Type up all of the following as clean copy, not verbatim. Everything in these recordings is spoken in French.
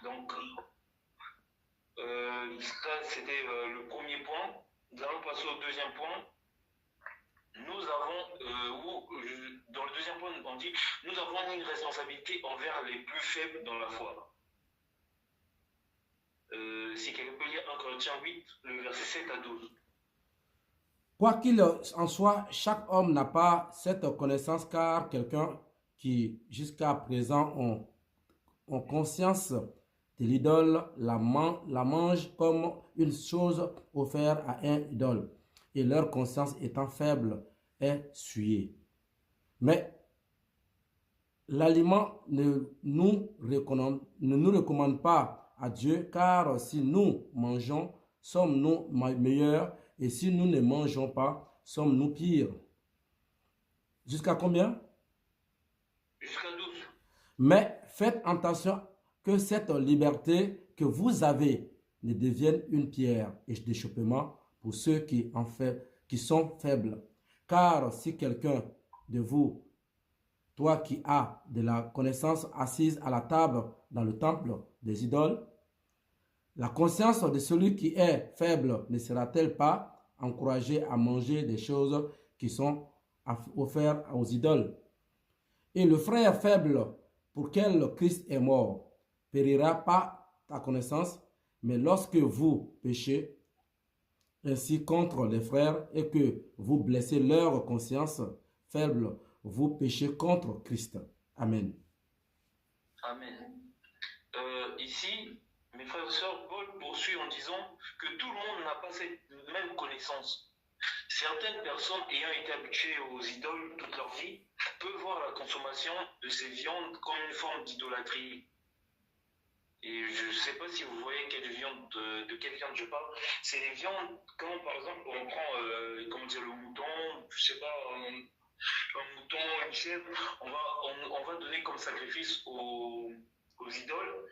Donc, ça, c'était le premier point. Nous allons passer au deuxième point. Nous avons, dans le deuxième point, on dit, nous avons une responsabilité envers les plus faibles dans la foi. Si quelqu'un peut lire 1 Corinthiens 8, le verset 7 à 12. Quoi qu'il en soit, chaque homme n'a pas cette connaissance car quelqu'un qui jusqu'à présent ont conscience de l'idole la mange comme une chose offerte à un idole et leur conscience étant faible est souillée. Mais l'aliment ne nous recommande pas à Dieu, car si nous mangeons, sommes-nous meilleurs, et si nous ne mangeons pas, sommes-nous pires. Jusqu'à combien? Jusqu'à 12. Mais faites attention que cette liberté que vous avez ne devienne une pierre d'achoppement pour ceux qui sont faibles. Car si quelqu'un de vous, toi qui as de la connaissance assise à la table dans le temple des idoles, la conscience de celui qui est faible ne sera-t-elle pas encouragée à manger des choses qui sont offertes aux idoles? Et le frère faible pour lequel Christ est mort périra pas ta connaissance, mais lorsque vous péchez ainsi contre les frères et que vous blessez leur conscience faible, vous péchez contre Christ. Amen. Amen. Ici, mes frères et sœurs, Paul poursuit en disant que tout le monde n'a pas cette même connaissance. Certaines personnes ayant été habituées aux idoles toute leur vie peuvent voir la consommation de ces viandes comme une forme d'idolâtrie. Et je ne sais pas si vous voyez de quelle viande je parle. C'est les viandes, comme par exemple on prend le mouton, je sais pas, un mouton, une chèvre, on va donner comme sacrifice aux idoles.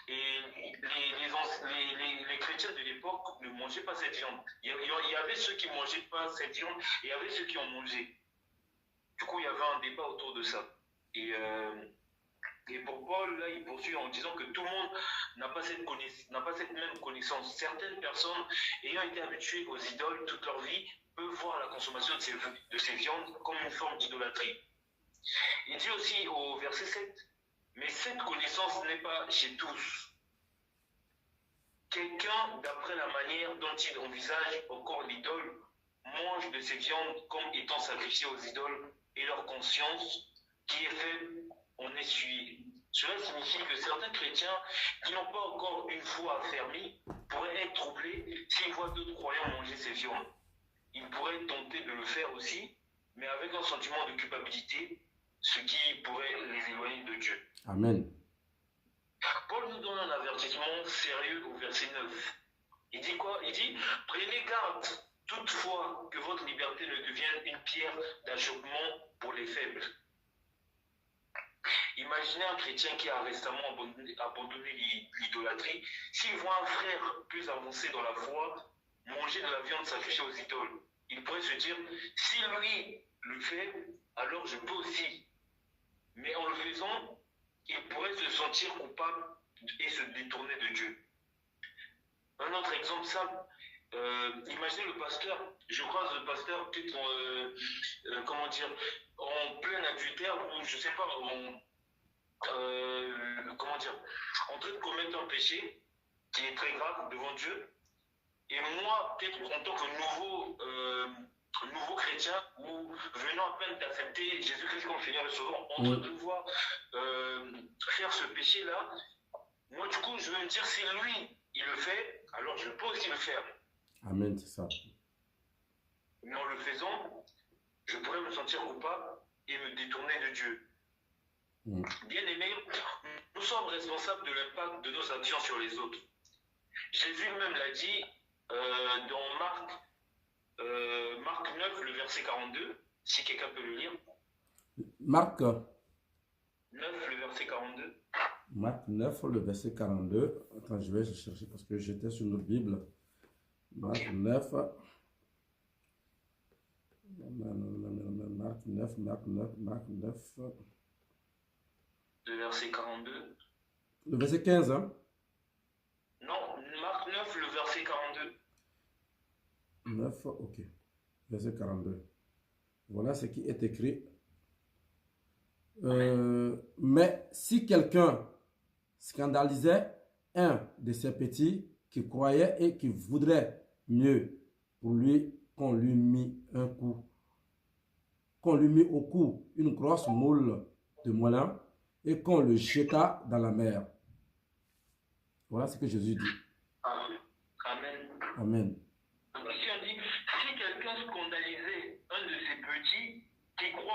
Et les chrétiens de l'époque ne mangeaient pas cette viande. Il y avait ceux qui ne mangeaient pas cette viande et il y avait ceux qui en mangeaient. Du coup, il y avait un débat autour de ça. Et pour Paul, là, il poursuit en disant que tout le monde n'a pas cette même connaissance. Certaines personnes ayant été habituées aux idoles toute leur vie peuvent voir la consommation de ces viandes comme une forme d'idolâtrie. Il dit aussi au verset 7, mais cette connaissance n'est pas chez tous. Quelqu'un, d'après la manière dont il envisage encore l'idole, mange de ces viandes comme étant sacrifiées aux idoles et leur conscience, qui est faible, en est souillée. Cela signifie que certains chrétiens qui n'ont pas encore une foi affermie pourraient être troublés s'ils voient d'autres croyants manger ces viandes. Ils pourraient être tentés de le faire aussi, mais avec un sentiment de culpabilité, ce qui pourrait les éloigner de Dieu. Amen. Paul nous donne un avertissement sérieux au verset 9. Il dit quoi? Il dit, prenez garde toutefois que votre liberté ne devienne une pierre d'achoppement pour les faibles. Imaginez un chrétien qui a récemment abandonné l'idolâtrie. S'il voit un frère plus avancé dans la foi manger de la viande sacrifiée aux idoles, il pourrait se dire, si lui le fait, alors je peux aussi. Mais en le faisant, il pourrait se sentir coupable et se détourner de Dieu. Un autre exemple simple, imaginez le pasteur, je croise le pasteur peut-être en plein adultère ou je sais pas, en train de commettre un péché qui est très grave devant Dieu. Et moi, peut-être en tant que nouveau chrétien, ou venant à peine d'accepter Jésus-Christ comme Seigneur et Sauveur, en train de devoir faire ce péché-là, moi, du coup, je vais me dire, si lui, il le fait, alors je peux aussi le faire. Amen, c'est ça. Mais en le faisant, je pourrais me sentir coupable et me détourner de Dieu. Bien aimé, nous sommes responsables de l'impact de nos actions sur les autres. Jésus lui-même l'a dit dans Marc 9, le verset 42, si quelqu'un peut le lire. Marc 9, le verset 42. Marc 9, le verset 42. Attends, je vais chercher parce que j'étais sur notre Bible. Marc 9. Marc 9. Le verset 42. Le verset 15, hein? Non, Marc 9, le verset 42. 9, ok. Verset 42. Voilà ce qui est écrit. Mais si quelqu'un scandalisait un de ses petits qui croyait et qui voudrait mieux pour lui qu'on lui mit un coup, qu'on lui mit au cou une grosse moule de moulin et qu'on le jeta dans la mer. Voilà ce que Jésus dit. Amen. Amen. Amen. Donc ici on dit, si quelqu'un scandalisait un de ses petits qui croit